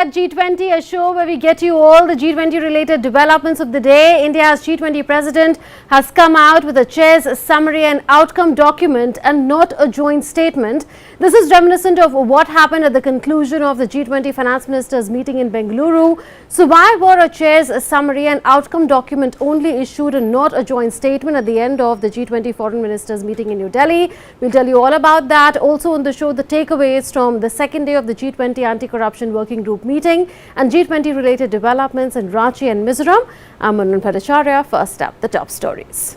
At G20, a show where we get you all the G20 related developments of the day. India's G20 president has come out with a chair's summary and outcome document and not a joint statement. This is reminiscent of what happened at the conclusion of the G20 finance ministers meeting in Bengaluru. So why were a chair's summary and outcome document only issued and not a joint statement at the end of the G20 foreign ministers meeting in New Delhi? We'll tell you all about that. Also on the show, the takeaways from the second day of the G20 anti-corruption working group meeting and G20 related developments in Ranchi and Mizoram. I'm Manun Bhattacharya. First up, the top stories.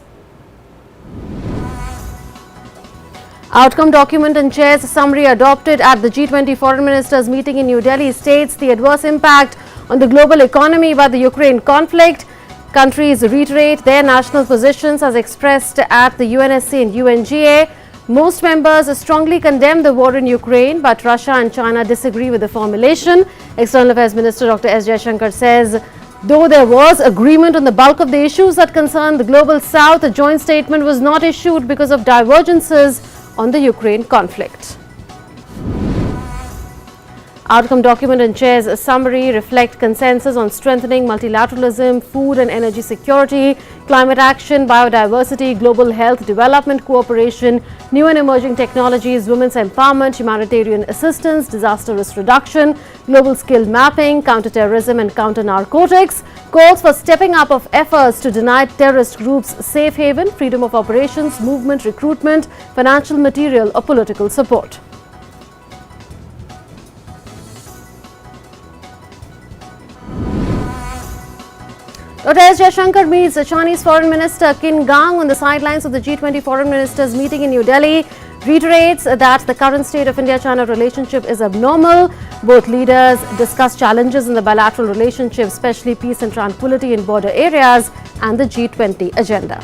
Outcome document and chair's summary adopted at the G20 foreign ministers meeting in New Delhi states the adverse impact on the global economy by the Ukraine conflict. Countries reiterate their national positions as expressed at the UNSC and UNGA. Most members strongly condemn the war in Ukraine, but Russia and China disagree with the formulation. External Affairs Minister Dr. S. Jaishankar says, though there was agreement on the bulk of the issues that concern the global south, a joint statement was not issued because of divergences on the Ukraine conflict. Outcome document and chair's summary reflect consensus on strengthening multilateralism, food and energy security, climate action, biodiversity, global health, development cooperation, new and emerging technologies, women's empowerment, humanitarian assistance, disaster risk reduction, global skill mapping, counter-terrorism and counter-narcotics, calls for stepping up of efforts to deny terrorist groups safe haven, freedom of operations, movement, recruitment, financial, material or political support. Dr. S. Jaishankar meets the Chinese Foreign Minister Qin Gang on the sidelines of the G20 Foreign Ministers meeting in New Delhi, reiterates that the current state of India-China relationship is abnormal. Both leaders discuss challenges in the bilateral relationship, especially peace and tranquility in border areas and the G20 agenda.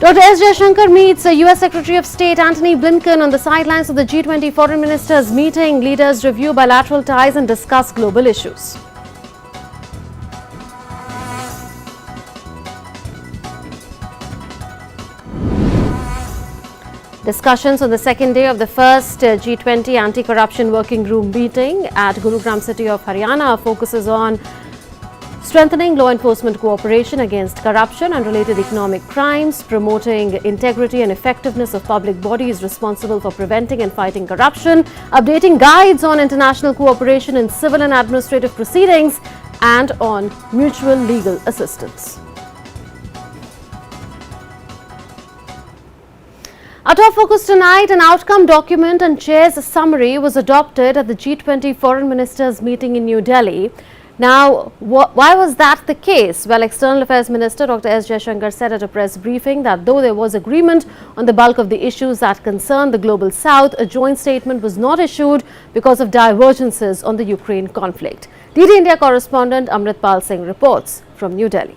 Dr. S. Jaishankar meets U.S. Secretary of State Antony Blinken on the sidelines of the G20 foreign ministers meeting. Leaders review bilateral ties and discuss global issues. Discussions on the second day of the first G20 anti-corruption working group meeting at Gurugram city of Haryana focuses on strengthening law enforcement cooperation against corruption and related economic crimes, promoting integrity and effectiveness of public bodies responsible for preventing and fighting corruption, updating guides on international cooperation in civil and administrative proceedings, and on mutual legal assistance. Our top focus tonight, an outcome document and chair's summary was adopted at the G20 foreign ministers meeting in New Delhi. Now, why was that the case? Well, External Affairs Minister Dr. S. Jaishankar said at a press briefing that though there was agreement on the bulk of the issues that concern the global south, a joint statement was not issued because of divergences on the Ukraine conflict. DD India correspondent Amritpal Singh reports from New Delhi.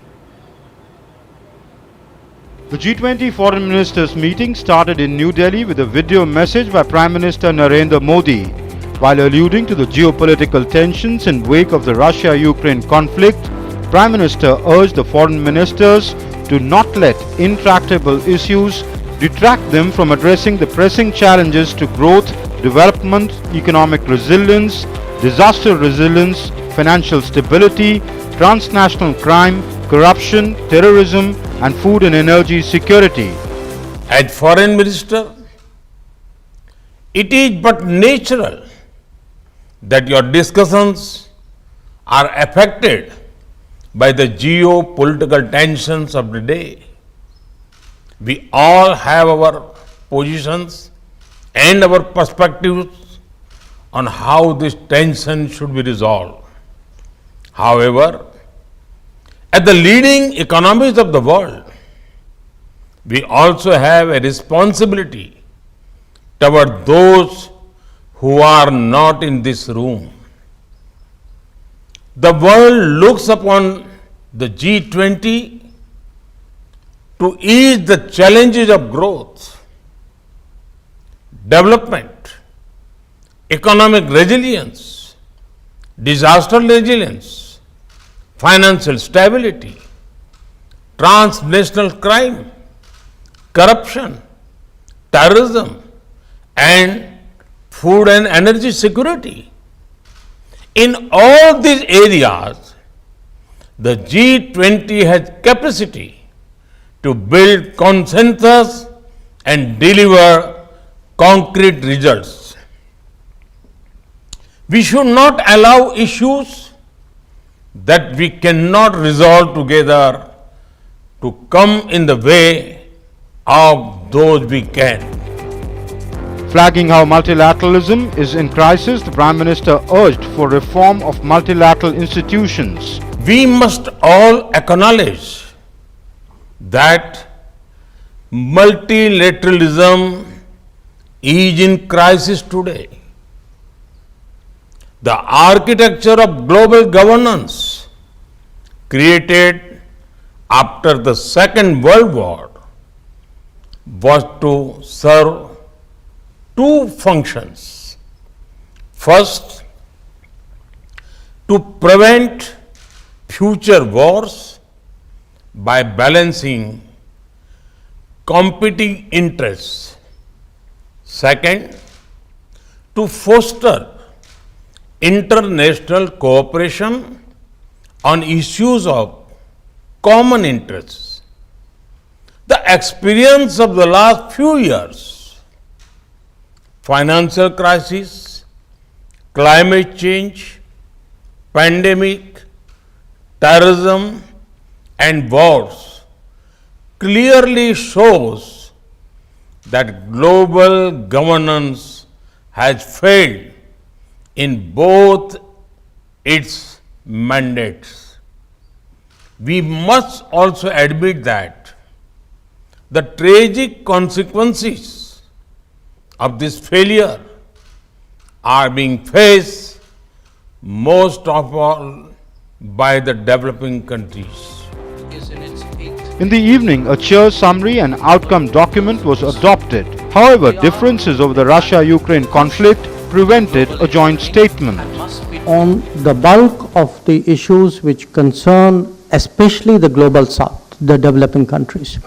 The G20 foreign ministers meeting started in New Delhi with a video message by Prime Minister Narendra Modi. While alluding to the geopolitical tensions in wake of the Russia-Ukraine conflict, Prime Minister urged the foreign ministers to not let intractable issues detract them from addressing the pressing challenges to growth, development, economic resilience, disaster resilience, financial stability, transnational crime, corruption, terrorism, and food and energy security. As Foreign Minister, it is but natural that your discussions are affected by the geopolitical tensions of the day. We all have our positions and our perspectives on how this tension should be resolved. However, as the leading economies of the world, we also have a responsibility toward those who are not in this room. The world looks upon the G20 to ease the challenges of growth, development, economic resilience, disaster resilience, financial stability, transnational crime, corruption, terrorism, and food and energy security. In all these areas, the G20 has capacity to build consensus and deliver concrete results. We should not allow issues that we cannot resolve together to come in the way of those we can. Flagging how multilateralism is in crisis, the Prime Minister urged for reform of multilateral institutions. We must all acknowledge that multilateralism is in crisis today. The architecture of global governance created after the Second World War was to serve two functions. First, to prevent future wars by balancing competing interests. Second, to foster international cooperation on issues of common interests. The experience of the last few years, financial crisis, climate change, pandemic, terrorism, and wars clearly shows that global governance has failed in both its mandates. We must also admit that the tragic consequences of this failure are being faced most of all by the developing countries. In the evening, a chair summary and outcome document was adopted. However, differences over the Russia-Ukraine conflict prevented a joint statement. On the bulk of the issues which concern especially the global south, the developing countries,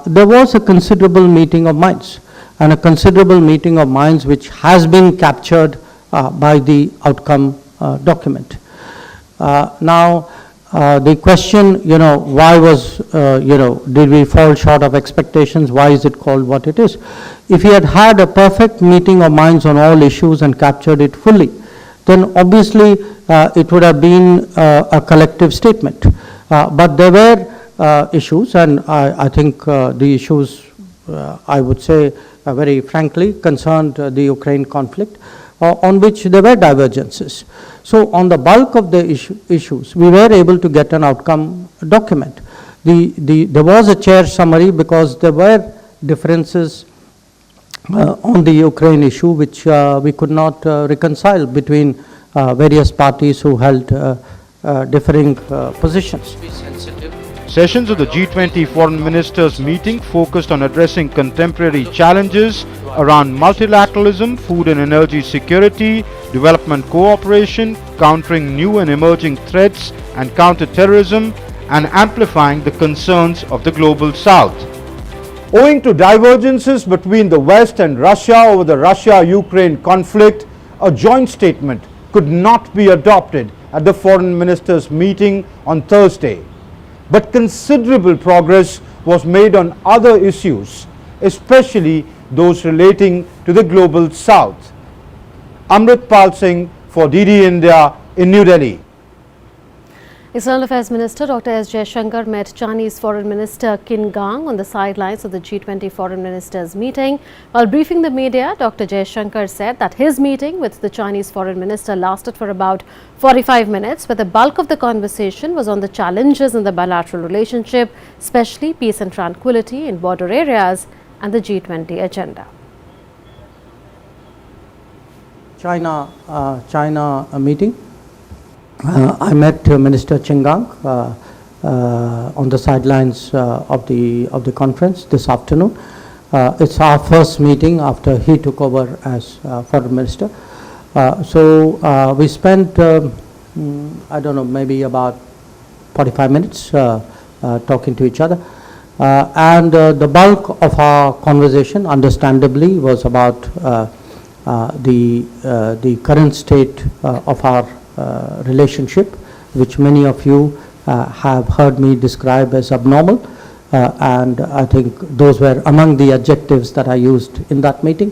there was a considerable meeting of minds, and a considerable meeting of minds which has been captured by the outcome document. Now, the question, why was, did we fall short of expectations? Why is it called what it is? If we had had a perfect meeting of minds on all issues and captured it fully, then obviously it would have been a collective statement. But there were issues, and I think the issues, I would say very frankly, concerned the Ukraine conflict, on which there were divergences. So on the bulk of the issues, we were able to get an outcome document. There was a chair summary because there were differences on the Ukraine issue which we could not reconcile between various parties who held differing positions. Sessions of the G20 Foreign Ministers meeting focused on addressing contemporary challenges around multilateralism, food and energy security, development cooperation, countering new and emerging threats and counter-terrorism, and amplifying the concerns of the global south. Owing to divergences between the West and Russia over the Russia-Ukraine conflict, a joint statement could not be adopted at the Foreign Ministers meeting on Thursday. But considerable progress was made on other issues, especially those relating to the global south. Amritpal Singh for DD India in New Delhi. External Affairs Minister Dr. S. Jaishankar met Chinese Foreign Minister Qin Gang on the sidelines of the G20 Foreign Ministers meeting. While briefing the media, Dr. Jaishankar said that his meeting with the Chinese Foreign Minister lasted for about 45 minutes, but the bulk of the conversation was on the challenges in the bilateral relationship, especially peace and tranquility in border areas and the G20 agenda. China meeting. I met Minister Qin Gang on the sidelines of the conference this afternoon. It's our first meeting after he took over as Foreign Minister. So we spent, I don't know, maybe about 45 minutes talking to each other. The bulk of our conversation, understandably, was about the current state of our relationship, which many of you have heard me describe as abnormal, and I think those were among the adjectives that I used in that meeting.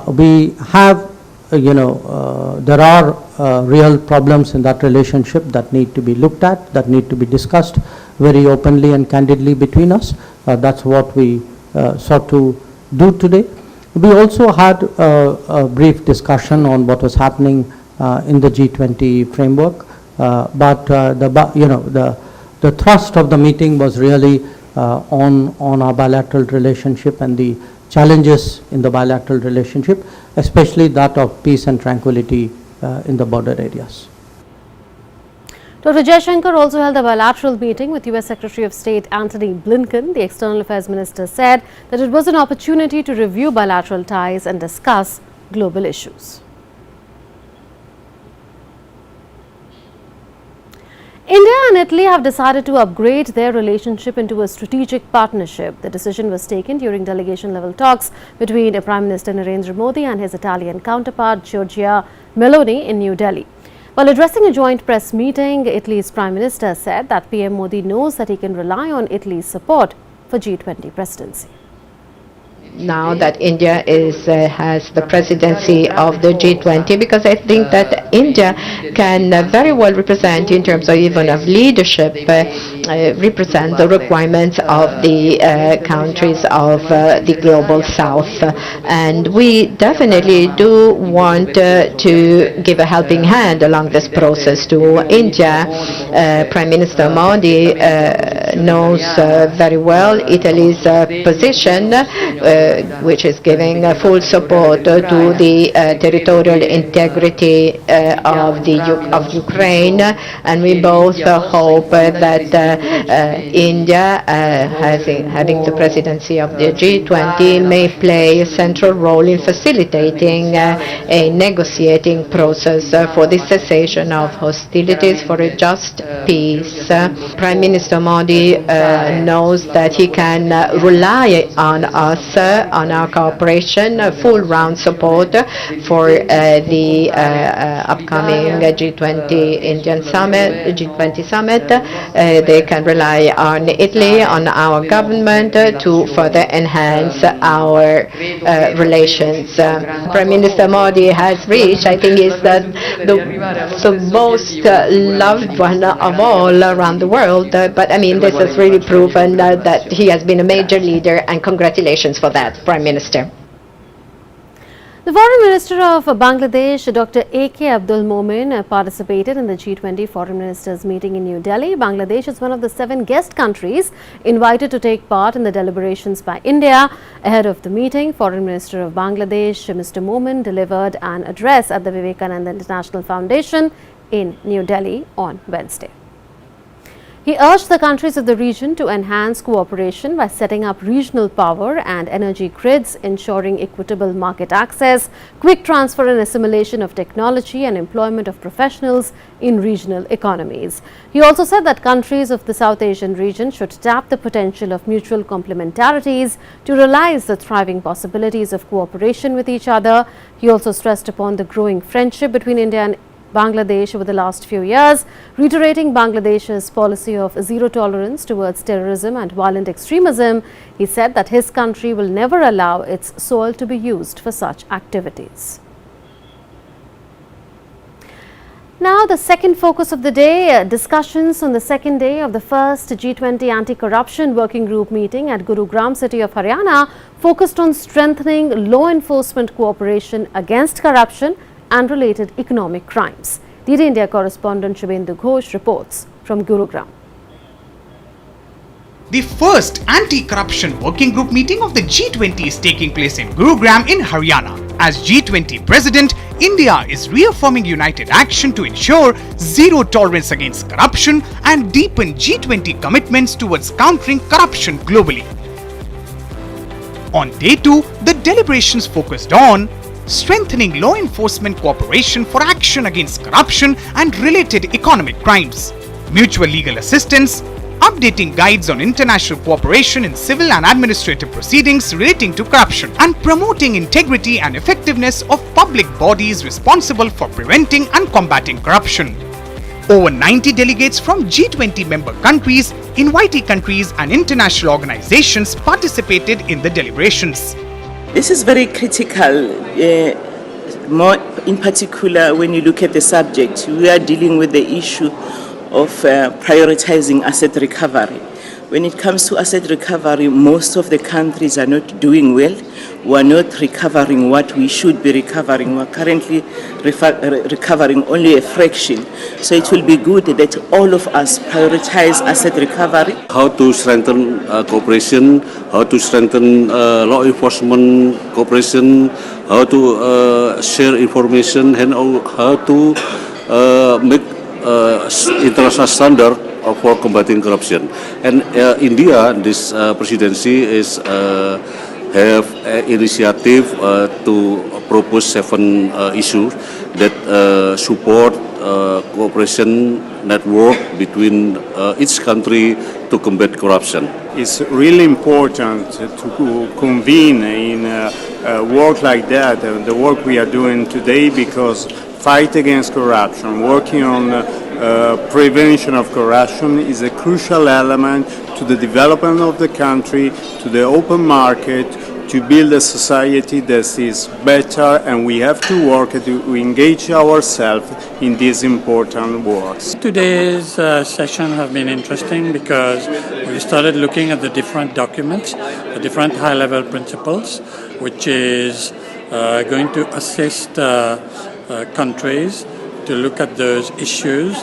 We have, there are real problems in that relationship that need to be looked at, that need to be discussed very openly and candidly between us. That's what we sought to do today. We also had a brief discussion on what was happening in the G20 framework, but the thrust of the meeting was really on our bilateral relationship and the challenges in the bilateral relationship, especially that of peace and tranquility in the border areas. Dr. Jaishankar also held a bilateral meeting with US Secretary of State Antony Blinken. The External Affairs Minister said that it was an opportunity to review bilateral ties and discuss global issues. India and Italy have decided to upgrade their relationship into a strategic partnership. The decision was taken during delegation-level talks between Prime Minister Narendra Modi and his Italian counterpart Giorgia Meloni in New Delhi. While addressing a joint press meeting, Italy's Prime Minister said that PM Modi knows that he can rely on Italy's support for G20 presidency. Now that India has the presidency of the G20, because I think that India can very well represent, in terms of even of leadership, represent the requirements of the countries of the global south. And we definitely do want to give a helping hand along this process to India. Prime Minister Modi knows very well Italy's position, which is giving full support to the territorial integrity of Ukraine, and we both hope that India, having the presidency of the G20, may play a central role in facilitating a negotiating process for the cessation of hostilities for a just peace. Prime Minister Modi knows that he can rely on us, on our cooperation, full round support for the upcoming G20 summit. They can rely on Italy, on our government, to further enhance our relations. Prime Minister Modi has reached, I think, is the most loved one of all around the world. But I mean, this has really proven that he has been a major leader, and congratulations for that, Prime Minister. The Foreign Minister of Bangladesh, Dr. A.K. Abdul Momen, participated in the G20 Foreign Ministers meeting in New Delhi. Bangladesh is one of the 7 guest countries invited to take part in the deliberations by India. Ahead of the meeting, Foreign Minister of Bangladesh, Mr. Momen, delivered an address at the Vivekananda International Foundation in New Delhi on Wednesday. He urged the countries of the region to enhance cooperation by setting up regional power and energy grids, ensuring equitable market access, quick transfer and assimilation of technology, and employment of professionals in regional economies. He also said that countries of the South Asian region should tap the potential of mutual complementarities to realize the thriving possibilities of cooperation with each other. He also stressed upon the growing friendship between India and Bangladesh over the last few years, reiterating Bangladesh's policy of zero tolerance towards terrorism and violent extremism. He said that his country will never allow its soil to be used for such activities. Now, the second focus of the day, discussions on the second day of the first G20 Anti-Corruption Working Group meeting at Gurugram city of Haryana focused on strengthening law enforcement cooperation against corruption and related economic crimes. DD India correspondent Shubhendu Ghosh reports from Gurugram. The first anti-corruption working group meeting of the G20 is taking place in Gurugram in Haryana. As G20 president, India is reaffirming united action to ensure zero tolerance against corruption and deepen G20 commitments towards countering corruption globally. On day 2, the deliberations focused on strengthening law enforcement cooperation for action against corruption and related economic crimes, mutual legal assistance, updating guides on international cooperation in civil and administrative proceedings relating to corruption, and promoting integrity and effectiveness of public bodies responsible for preventing and combating corruption. Over 90 delegates from G20 member countries, invitee countries and international organizations participated in the deliberations. This is very critical, more in particular when you look at the subject. We are dealing with the issue of prioritizing asset recovery. When it comes to asset recovery, most of the countries are not doing well. We are not recovering what we should be recovering. We are currently recovering only a fraction. So it will be good that all of us prioritize asset recovery. How to strengthen cooperation, how to strengthen law enforcement cooperation, how to share information, and how to make international standard for combating corruption. And India, this presidency is have initiative to propose 7 issues that support cooperation network between each country to combat corruption. It's really important to convene in work like that, the work we are doing today, because fight against corruption, working on prevention of corruption is a crucial element to the development of the country, to the open market, to build a society that is better, and we have to work to engage ourselves in these important works. Today's session have been interesting because we started looking at the different documents, the different high-level principles, which is going to assist countries to look at those issues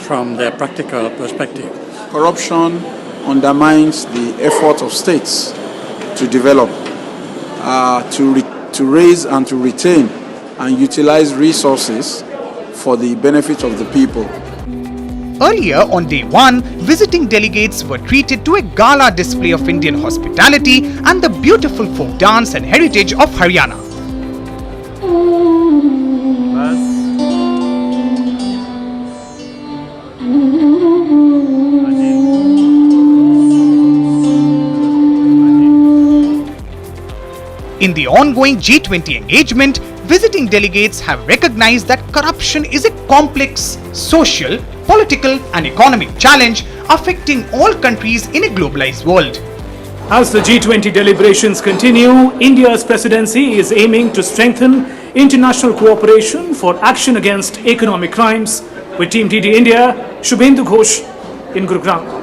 from their practical perspective. Corruption undermines the effort of states to develop, to raise and to retain and utilize resources for the benefit of the people. Earlier on day 1, visiting delegates were treated to a gala display of Indian hospitality and the beautiful folk dance and heritage of Haryana. In the ongoing G20 engagement, visiting delegates have recognized that corruption is a complex social, political and economic challenge affecting all countries in a globalized world. As the G20 deliberations continue, India's presidency is aiming to strengthen international cooperation for action against economic crimes. With Team DD India, Shubhendu Ghosh in Gurugram.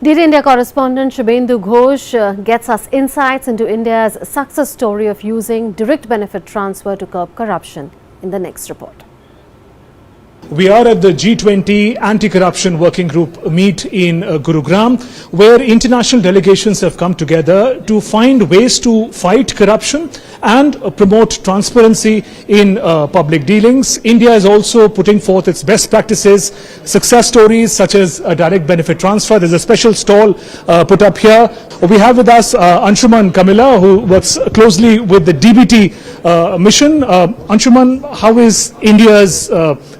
DD India correspondent Shubhendu Ghosh gets us insights into India's success story of using direct benefit transfer to curb corruption in the next report. We are at the G20 Anti-Corruption Working Group meet in Gurugram, where international delegations have come together to find ways to fight corruption and promote transparency in public dealings. India is also putting forth its best practices, success stories such as a direct benefit transfer. There's a special stall put up here. We have with us Anshuman Kamila, who works closely with the DBT mission. Anshuman, how is India's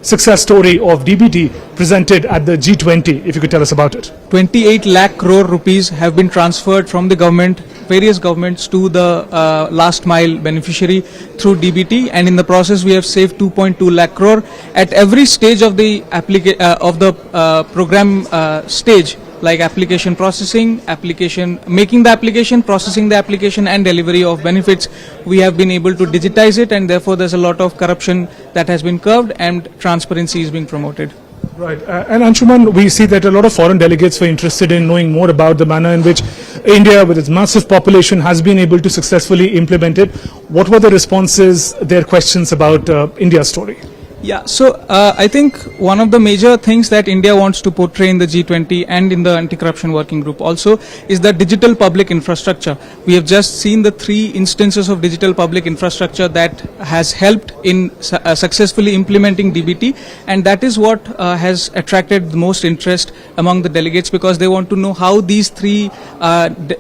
success story of DBT presented at the G20, if you could tell us about it? 28 lakh crore rupees have been transferred from the government, various governments, to the last mile beneficiary through DBT, and in the process we have saved 2.2 lakh crore at every stage of the program stage, like application processing, making the application, processing the application and delivery of benefits. We have been able to digitize it, and therefore there's a lot of corruption that has been curbed and transparency is being promoted. Right. And Anshuman, we see that a lot of foreign delegates were interested in knowing more about the manner in which India, with its massive population, has been able to successfully implement it. What were the responses, their questions about India's story? Yeah, so I think one of the major things that India wants to portray in the G20 and in the anti-corruption working group also is the digital public infrastructure. We have just seen the 3 instances of digital public infrastructure that has helped in successfully implementing DBT, and that is what has attracted the most interest among the delegates, because they want to know how these 3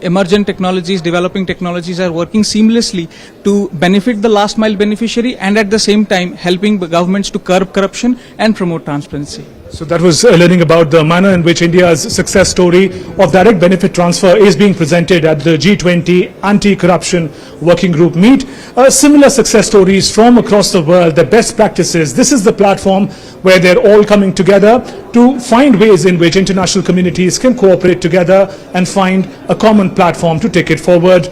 emergent technologies, developing technologies, are working seamlessly to benefit the last mile beneficiary and at the same time helping the governments to curb corruption and promote transparency. So that was learning about the manner in which India's success story of direct benefit transfer is being presented at the G20 Anti-Corruption Working Group meet. Similar success stories from across the world, the best practices. This is the platform where they're all coming together to find ways in which international communities can cooperate together and find a common platform to take it forward.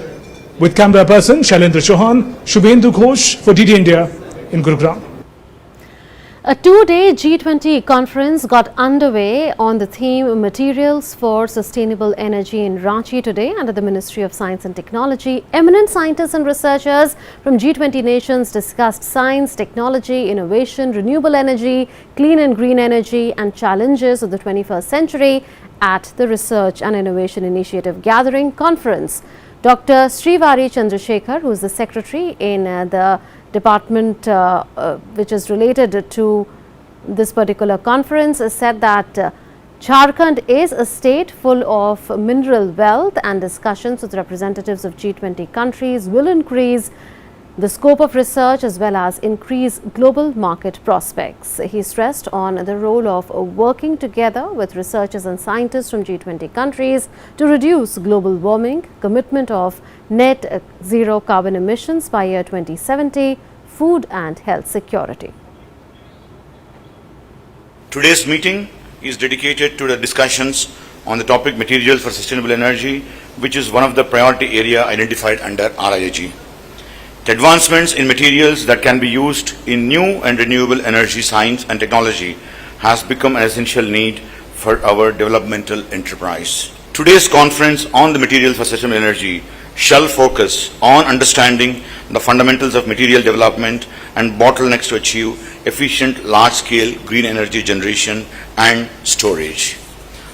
With camera person Shailendra Chauhan, Shubhendu Ghosh for DD India in Gurugram. A two-day G20 conference got underway on the theme Materials for Sustainable Energy in Ranchi today under the Ministry of Science and Technology. Eminent scientists and researchers from G20 nations discussed science, technology, innovation, renewable energy, clean and green energy and challenges of the 21st century at the Research and Innovation Initiative Gathering Conference. Dr. Srivari Chandrasekhar, who is the secretary in the department which is related to this particular conference, said that Jharkhand is a state full of mineral wealth and discussions with representatives of G20 countries will increase the scope of research as well as increase global market prospects. He stressed on the role of working together with researchers and scientists from G20 countries to reduce global warming, commitment of net zero carbon emissions by year 2070, food and health security. Today's meeting is dedicated to the discussions on the topic Materials for Sustainable Energy, which is one of the priority area identified under RIAG. The advancements in materials that can be used in new and renewable energy science and technology has become an essential need for our developmental enterprise. Today's conference on the Materials for Sustainable Energy shall focus on understanding the fundamentals of material development and bottlenecks to achieve efficient large-scale green energy generation and storage.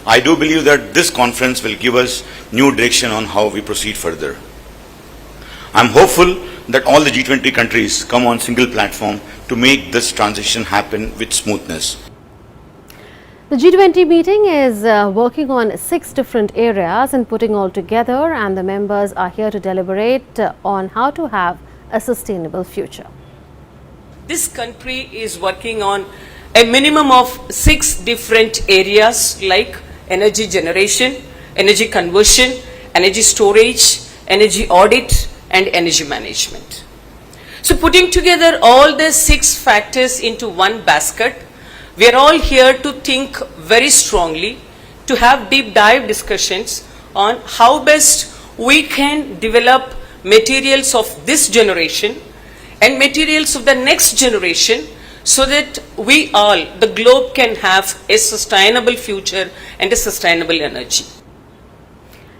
I do believe that this conference will give us new direction on how we proceed further. I'm hopeful that all the G20 countries come on single platform to make this transition happen with smoothness. The G20 meeting is working on 6 different areas and putting all together, and the members are here to deliberate on how to have a sustainable future. This country is working on a minimum of 6 different areas like energy generation, energy conversion, energy storage, energy audit and energy management. So putting together all the 6 factors into one basket, we are all here to think very strongly, to have deep dive discussions on how best we can develop materials of this generation and materials of the next generation so that we all, the globe, can have a sustainable future and a sustainable energy.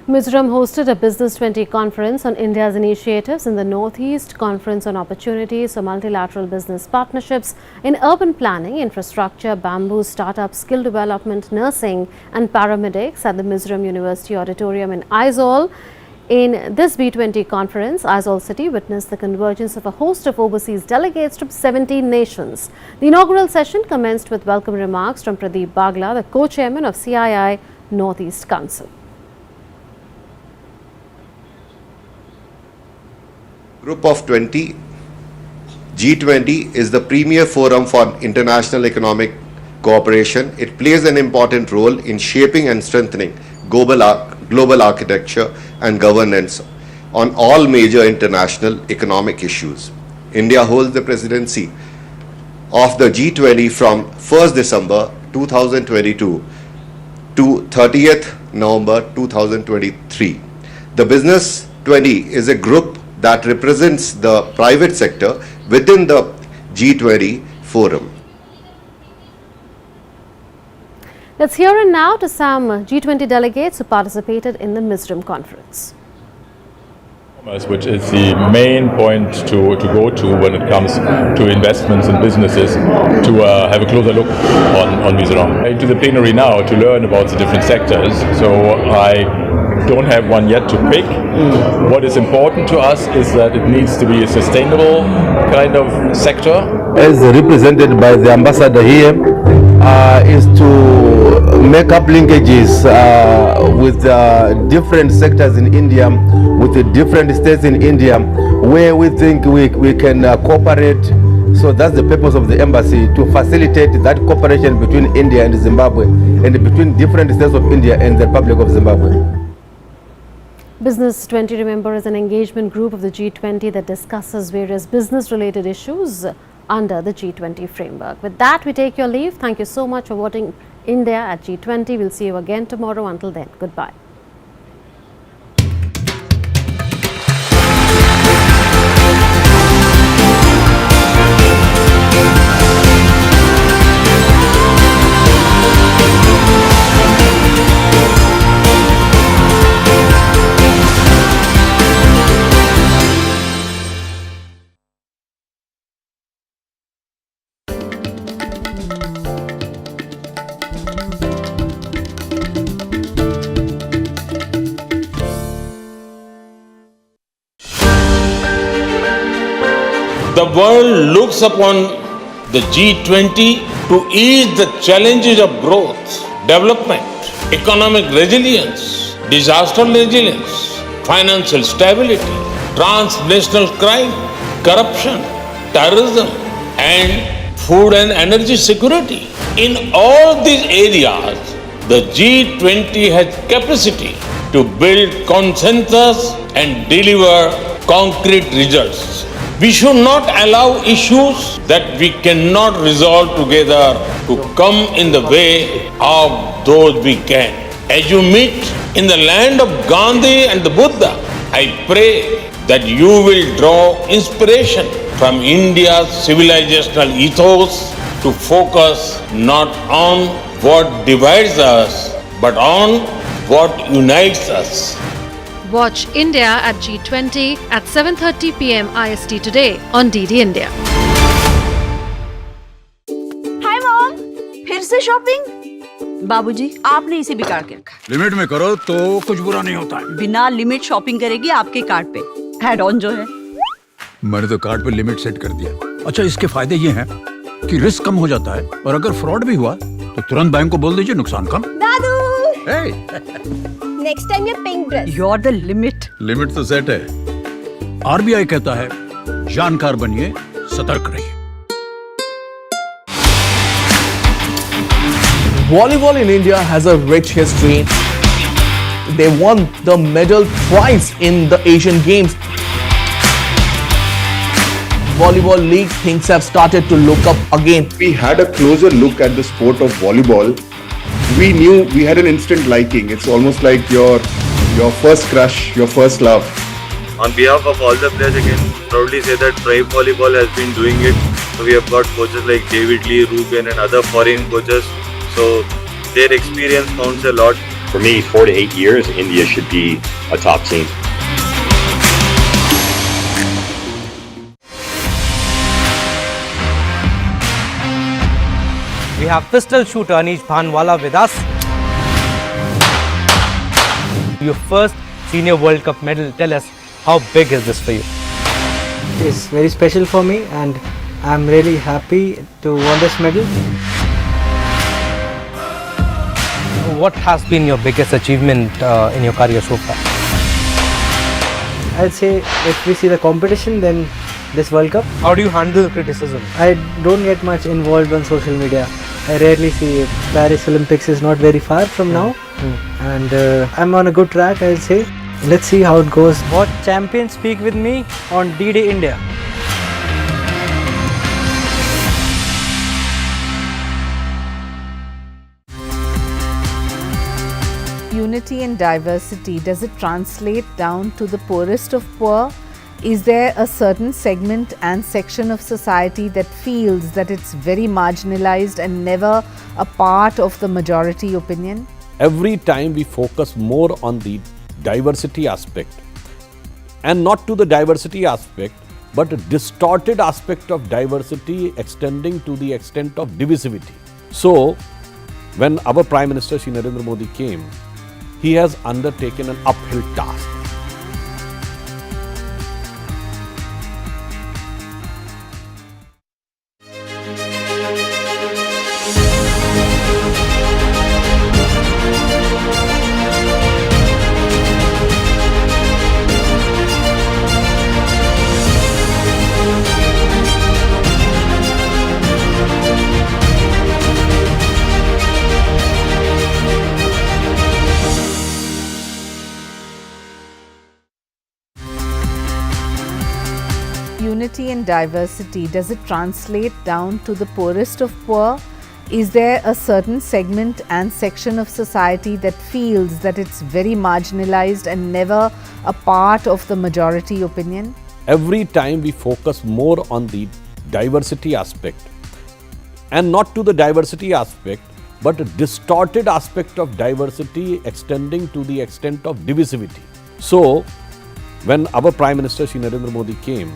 Mizoram hosted a Business 20 conference on India's initiatives in the Northeast, conference on opportunities for multilateral business partnerships in urban planning, infrastructure, bamboo, startup, skill development, nursing and paramedics at the Mizoram University Auditorium in Aizawl. In this B20 conference, Aizawl city witnessed the convergence of a host of overseas delegates from 17 nations. The inaugural session commenced with welcome remarks from Pradeep Bagla, the co-chairman of CII Northeast Council. Group of 20, G20 is the premier forum for international economic cooperation. It plays an important role in shaping and strengthening global architecture and governance on all major international economic issues. India holds the presidency of the G20 from 1st December 2022 to 30th November 2023. The Business 20 is a group that represents the private sector within the G20 forum. Let's hear in now to some G20 delegates who participated in the Mizoram conference. Which is the main point to go to when it comes to investments and businesses, to have a closer look on Mizoram. Into the plenary now to learn about the different sectors, so I don't have one yet to pick. What is important to us is that it needs to be a sustainable kind of sector. As represented by the ambassador here, is to make up linkages with different sectors in India, with the different states in India, where we think we can cooperate So that's the purpose of the embassy, to facilitate that cooperation between India and Zimbabwe and between different states of India and the Republic of Zimbabwe. Business 20, remember, is an engagement group of the G20 that discusses various business-related issues under the G20 framework. With that, we take your leave. Thank you so much for voting India at G20. We'll see you again tomorrow. Until then, goodbye. The world looks upon the G20 to ease the challenges of growth, development, economic resilience, disaster resilience, financial stability, transnational crime, corruption, terrorism, and food and energy security. In all these areas, the G20 has capacity to build consensus and deliver concrete results. We should not allow issues that we cannot resolve together to come in the way of those we can. As you meet in the land of Gandhi and the Buddha, I pray that you will draw inspiration from India's civilizational ethos to focus not on what divides us, but on what unites us. Watch India at G20 at 7:30 p.m. IST today on DD India. Hi mom, फिर से shopping? बाबूजी, आपने इसे बिगाड़ के रखा। Limit में करो तो कुछ बुरा नहीं होता है। बिना लिमिट शॉपिंग करेगी आपके कार्ड पे ऐड ऑन जो है। मैंने तो कार्ड पे लिमिट सेट कर दिया। अच्छा, इसके फायदे ये हैं कि रिस्क कम हो जाता है और अगर फ्रॉड भी हुआ तो तुरंत बैंक को बोल दीजिए, नुकसान कम। दादू, नेक्स्ट टाइम ये pink dress. You're the limit. Limit तो सेट है। आरबीआई कहता है जानकार बनिए, सतर्क रहिए। Volleyball in India has a rich history. They won the medal twice in the Asian Games. Volleyball league, things have started to look up again. We had a closer look at the sport of volleyball. We knew we had an instant liking. It's almost like your first crush, your first love. On behalf of all the players, I can proudly say that Tribe Volleyball has been doing it. So we have got coaches like David Lee, Ruben and other foreign coaches. So their experience counts a lot. For me, 4 to 8 years, India should be a top team. We have pistol shooter Anish Bhanwala with us. Your first Senior World Cup medal. Tell us, how big is this for you? It's very special for me and I'm really happy to win this medal. What has been your biggest achievement in your career so far? I'd say if we see the competition, then this World Cup. How do you handle criticism? I don't get much involved on social media. I rarely see it. Paris Olympics is not very far from now and I'm on a good track, I'll say. Let's see how it goes. What champions speak with me on D-Day India? Unity and diversity, does it translate down to the poorest of poor? Is there a certain segment and section of society that feels that it's very marginalized and never a part of the majority opinion? Every time we focus more on the diversity aspect, and not to the diversity aspect, but a distorted aspect of diversity extending to the extent of divisivity. So, when our Prime Minister Shri Narendra Modi came, he has undertaken an uphill task. unity in diversity, does it translate down to the poorest of poor? Is there a certain segment and section of society that feels that it's very marginalized and never a part of the majority opinion? Every time we focus more on the diversity aspect, and not to the diversity aspect, but a distorted aspect of diversity extending to the extent of divisivity. So, when our Prime Minister Shri Narendra Modi came,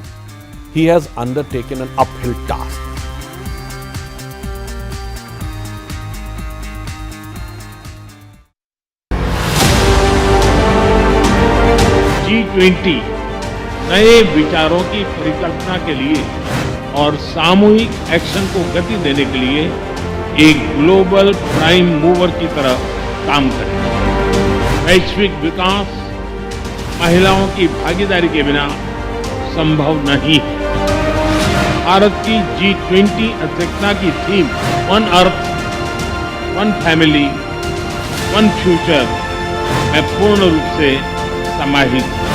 he has undertaken an uphill task. G20 नए विचारों की परिकल्पना के लिए और सामूहिक action को गति देने के लिए एक ग्लोबल प्राइम मूवर की तरह काम करें। वैश्विक विकास महिलाओं की भागीदारी के बिना संभव नहीं है। भारत की G20 अध्यक्षता की theme one earth, one family, one future में पूर्ण रूप से समाहित है।